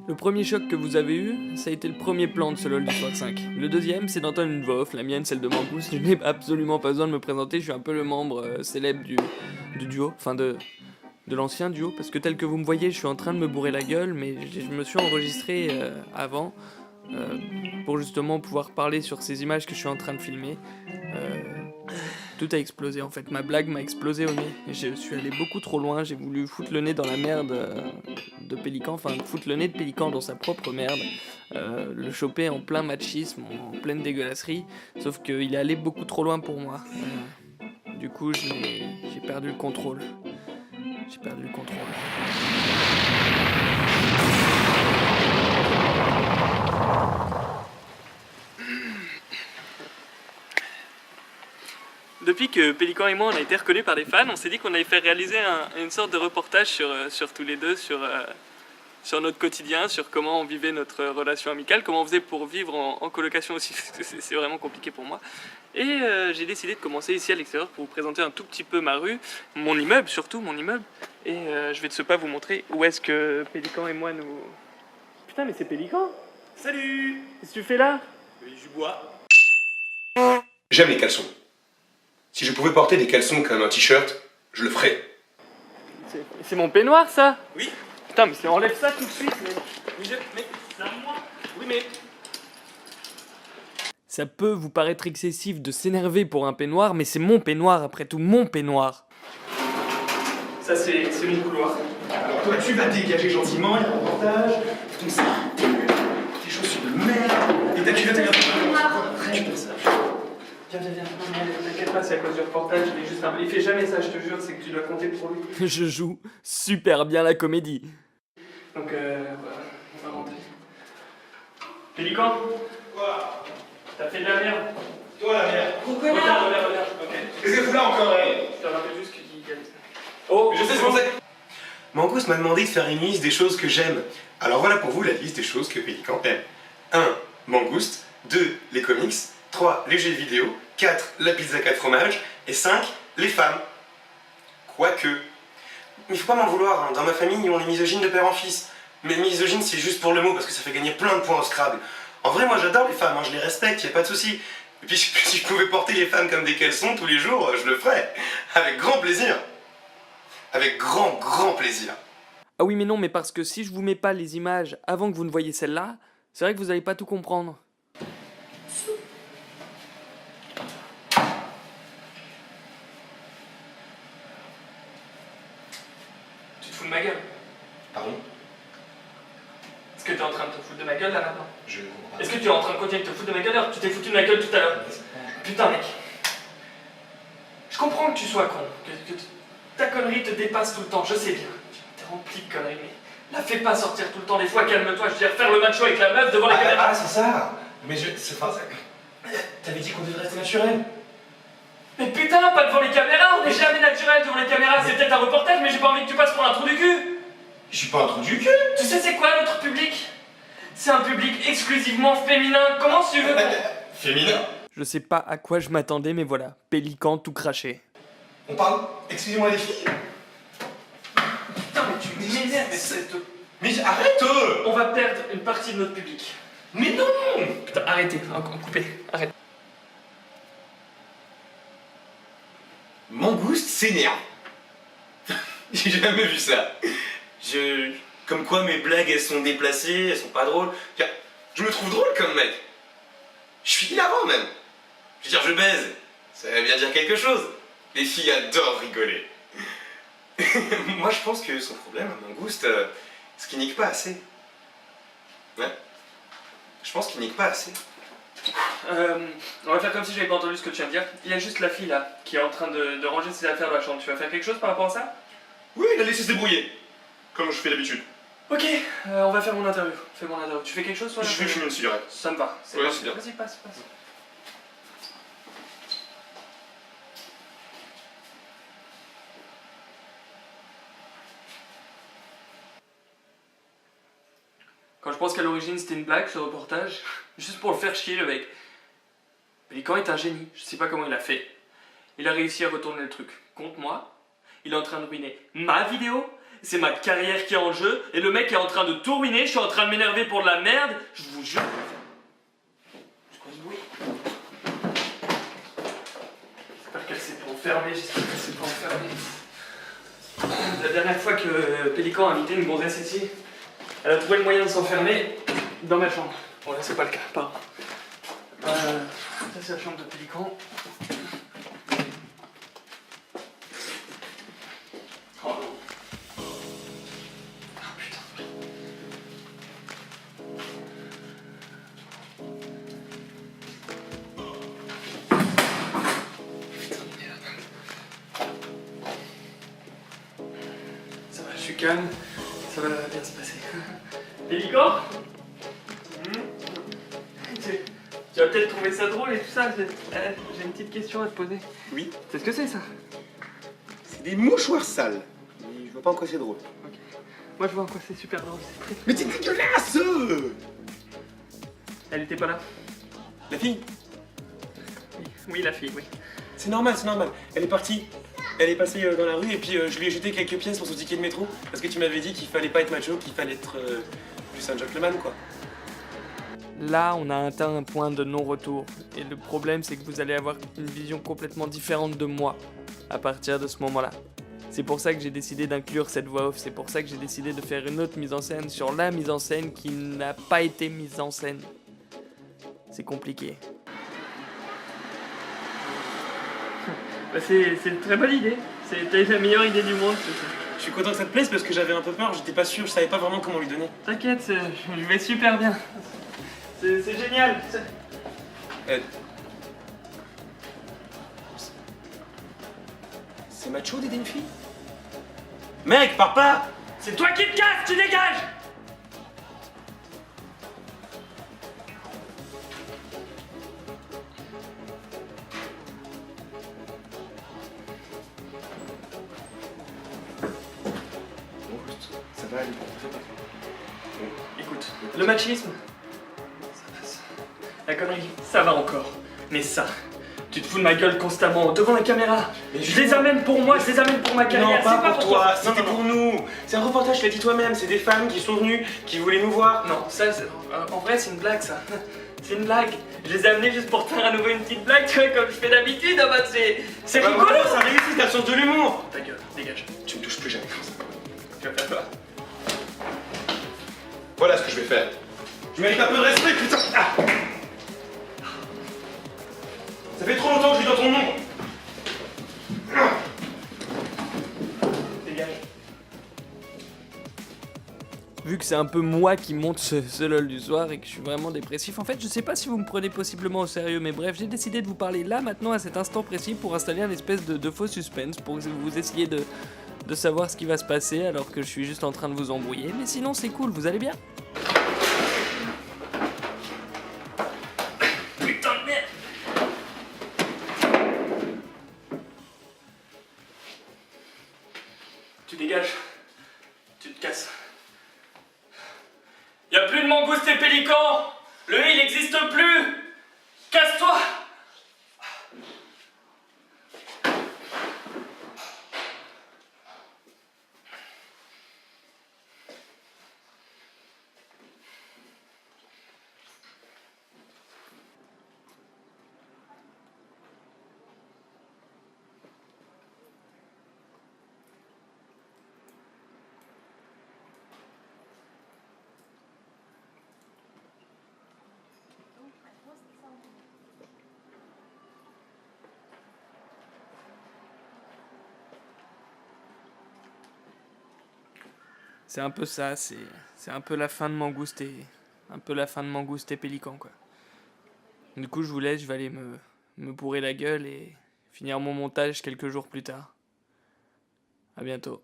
Le premier choc que vous avez eu, ça a été le premier plan de ce LOL du Soir 5. Le deuxième, c'est d'entendre une voix off, la mienne, celle de Mangouste. Je n'ai absolument pas besoin de me présenter, je suis un peu le membre célèbre du duo, enfin de l'ancien duo, parce que tel que vous me voyez, je suis en train de me bourrer la gueule, mais je me suis enregistré avant, pour justement pouvoir parler sur ces images que je suis en train de filmer. Tout a explosé en fait, ma blague m'a explosé au nez. Je suis allé beaucoup trop loin, j'ai voulu foutre le nez dans la merde de Pélican, enfin foutre le nez de Pélican dans sa propre merde, le choper en plein machisme, en pleine dégueulasserie, sauf qu'il est allé beaucoup trop loin pour moi. Du coup, j'ai perdu le contrôle. J'ai perdu le contrôle. Depuis que Pélican et moi on a été reconnus par des fans, on s'est dit qu'on allait faire réaliser une sorte de reportage sur tous les deux, sur notre quotidien, sur comment on vivait notre relation amicale, comment on faisait pour vivre en colocation aussi, parce que c'est vraiment compliqué pour moi. Et j'ai décidé de commencer ici à l'extérieur pour vous présenter un tout petit peu ma rue, mon immeuble surtout, mon immeuble. Et je vais de ce pas vous montrer où est-ce que Pélican et moi nous... Putain mais c'est Pélican! Salut! Qu'est-ce que tu fais là? Je bois. J'aime les caleçons. Si je pouvais porter des caleçons comme un t-shirt, je le ferais. C'est mon peignoir ça? Oui? Putain mais enlève ça tout de suite mais c'est à moi. Oui mais... Ça peut vous paraître excessif de s'énerver pour un peignoir, mais c'est mon peignoir après tout, mon peignoir. Ça c'est mon couloir. Alors toi, tu vas dégager gentiment, il y a un reportage, ton sac, tes chaussures de merde, et ta culotte, elle vient récupère ça. Viens. Non, t'inquiète pas, c'est à cause du reportage, il fait jamais ça, je te jure, c'est que tu dois compter pour lui. Je joue super bien la comédie. Donc, voilà, on va rentrer. Pélican? Quoi? T'as fait de la merde? Toi, la merde. Regarde, ok. Qu'est-ce que tu fous là encore, Je te rappelle juste qu'il gagne. Oh, Je sais ce qu'on sait. Mangouste m'a demandé de faire une liste des choses que j'aime. Alors voilà pour vous la liste des choses que Pélican aime. 1. Mangouste. 2. Les comics. 3. Les jeux vidéo. 4. La pizza 4 fromages. Et 5. Les femmes. Quoique. Mais faut pas m'en vouloir, hein. Dans ma famille, on est misogyne de père en fils. Mais misogyne, c'est juste pour le mot, parce que ça fait gagner plein de points au Scrabble. En vrai, moi j'adore les femmes, hein. Je les respecte, y a pas de souci. Et puis si je pouvais porter les femmes comme des caleçons tous les jours, je le ferais. Avec grand plaisir. Avec grand plaisir. Ah oui mais non, mais parce que si je vous mets pas les images avant que vous ne voyez celle-là, c'est vrai que vous allez pas tout comprendre. Tu te fous de ma gueule? Pardon? Est-ce que tu es en train de te foutre de ma gueule là maintenant? Je comprends pas. Est-ce que tu es en train de continuer de te foutre de ma gueule alors que tu t'es foutu de ma gueule tout à l'heure? Putain mec. Je comprends que tu sois con, que ta connerie te dépasse tout le temps, je sais bien. T'es rempli de conneries, mais la fais pas sortir tout le temps des fois, calme-toi, je veux dire faire le macho avec la meuf devant la caméra. Ah, c'est ça. Mais t'avais dit qu'on devait rester naturel. Mais putain, pas devant les caméras, on n'est jamais naturel devant les caméras, c'est peut-être un reportage, mais j'ai pas envie que tu passes pour un trou du cul. Je suis pas un trou du cul. Tu sais c'est quoi notre public? C'est un public exclusivement féminin, comment tu veux Féminin. Je sais pas à quoi je m'attendais, mais voilà, Pélican tout craché. On parle excusez-moi les filles. Putain mais tu m'énerves, Mais arrête. On va perdre une partie de notre public. Mais non. Putain, arrêtez, coupez, arrête. Mangouste s'énerve. J'ai jamais vu ça. Comme quoi mes blagues elles sont déplacées, elles sont pas drôles. Je me trouve drôle comme mec. Je suis hilarant même. Je veux dire, je baise. Ça veut bien dire quelque chose. Les filles adorent rigoler. Moi je pense que son problème à Mangouste, c'est qu'il nique pas assez. Ouais. Je pense qu'il nique pas assez. On va faire comme si j'avais pas entendu ce que tu viens de dire. Il y a juste la fille là, qui est en train de ranger ses affaires dans la chambre. Tu vas faire quelque chose par rapport à ça? Oui, il a laissé se débrouiller. Comme je fais d'habitude. Ok, on va faire mon interview. Fais mon interview. Tu fais quelque chose toi là? Je vais fumer une cigarette. Ça me va. Ouais, c'est bien. Vas-y, passe. Quand je pense qu'à l'origine c'était une blague ce reportage, juste pour le faire chier le mec. Pélican est un génie, je sais pas comment il a fait. Il a réussi à retourner le truc contre moi. Il est en train de ruiner ma vidéo, C'est ma carrière qui est en jeu, et le mec est en train de tout ruiner, je suis en train de m'énerver pour de la merde, je vous jure. C'est quoi ce bruit? J'espère qu'elle s'est pas enfermée, La dernière fois que Pélican a invité une gonzesse ici, elle a trouvé le moyen de s'enfermer dans ma chambre. Bon là c'est pas le cas, pardon. Ça c'est la chambre de Pélican. Oh non. Ah putain. Putain de merde. Ça va, je suis calme. Ça va bien se passer. Pélican? Tu vas peut-être trouver ça drôle et tout ça. J'ai une petite question à te poser. Oui. C'est ce que c'est ça? C'est des mouchoirs sales. Mais je vois pas en quoi c'est drôle. Ok. Moi je vois en quoi c'est super drôle. C'est très... Mais t'es dégueulasse! Elle était pas là? La fille? Oui, la fille, oui. C'est normal, c'est normal. Elle est partie. Elle est passée dans la rue et puis je lui ai jeté quelques pièces pour son ticket de métro. Parce que tu m'avais dit qu'il fallait pas être macho, qu'il fallait être plus un gentleman, quoi. Là, on a atteint un point de non-retour. Et le problème, c'est que vous allez avoir une vision complètement différente de moi à partir de ce moment-là. C'est pour ça que j'ai décidé d'inclure cette voix off. C'est pour ça que j'ai décidé de faire une autre mise en scène sur la mise en scène qui n'a pas été mise en scène. C'est compliqué. C'est une très bonne idée. C'était la meilleure idée du monde. Je suis content que ça te plaise parce que j'avais un peu peur, j'étais pas sûr, je savais pas vraiment comment lui donner. T'inquiète, je vais super bien. C'est génial. C'est macho d'aider une fille? Mec, pars pas! C'est toi qui te casses, tu dégages! Ça va aller. Écoute, le machisme, ça passe. La connerie, ça va encore. Mais ça, tu te fous de ma gueule constamment devant la caméra. Mais je les amène pour moi, je les amène pour ma carrière. Non, pas c'est pour toi, Non, c'était non, pour nous. C'est un reportage, tu l'as dit toi-même, c'est des femmes qui sont venues, qui voulaient nous voir. non, ça, en vrai, c'est une blague, ça. C'est une blague. Je les ai amenés juste pour faire à nouveau une petite blague, tu vois, comme je fais d'habitude. En mode, c'est Bah, rigolo. voilà, ça réussit, t'as le sens de l'humour. Ta gueule, dégage. Tu me touches plus jamais comme ça. Tu vas faire quoi? Voilà ce que je vais faire. Je mérite un peu de respect, putain. Ah. Ça fait trop longtemps que je lis dans ton nom. Dégage. Vu que c'est un peu moi qui monte ce LOL du soir et que je suis vraiment dépressif, en fait, je sais pas si vous me prenez possiblement au sérieux, mais bref, j'ai décidé de vous parler là, maintenant, à cet instant précis, pour installer un espèce de faux suspense, pour que vous essayiez de savoir ce qui va se passer alors que je suis juste en train de vous embrouiller. Mais sinon, c'est cool, vous allez bien? Putain de merde! Tu dégages. Tu te casses. Y'a plus de mangouste et pélican! Le il n'existe plus! Casse-toi! C'est un peu ça, c'est un peu la fin de Mangouste et Pélican, quoi. Du coup, je vous laisse, je vais aller me bourrer la gueule et finir mon montage quelques jours plus tard. À bientôt.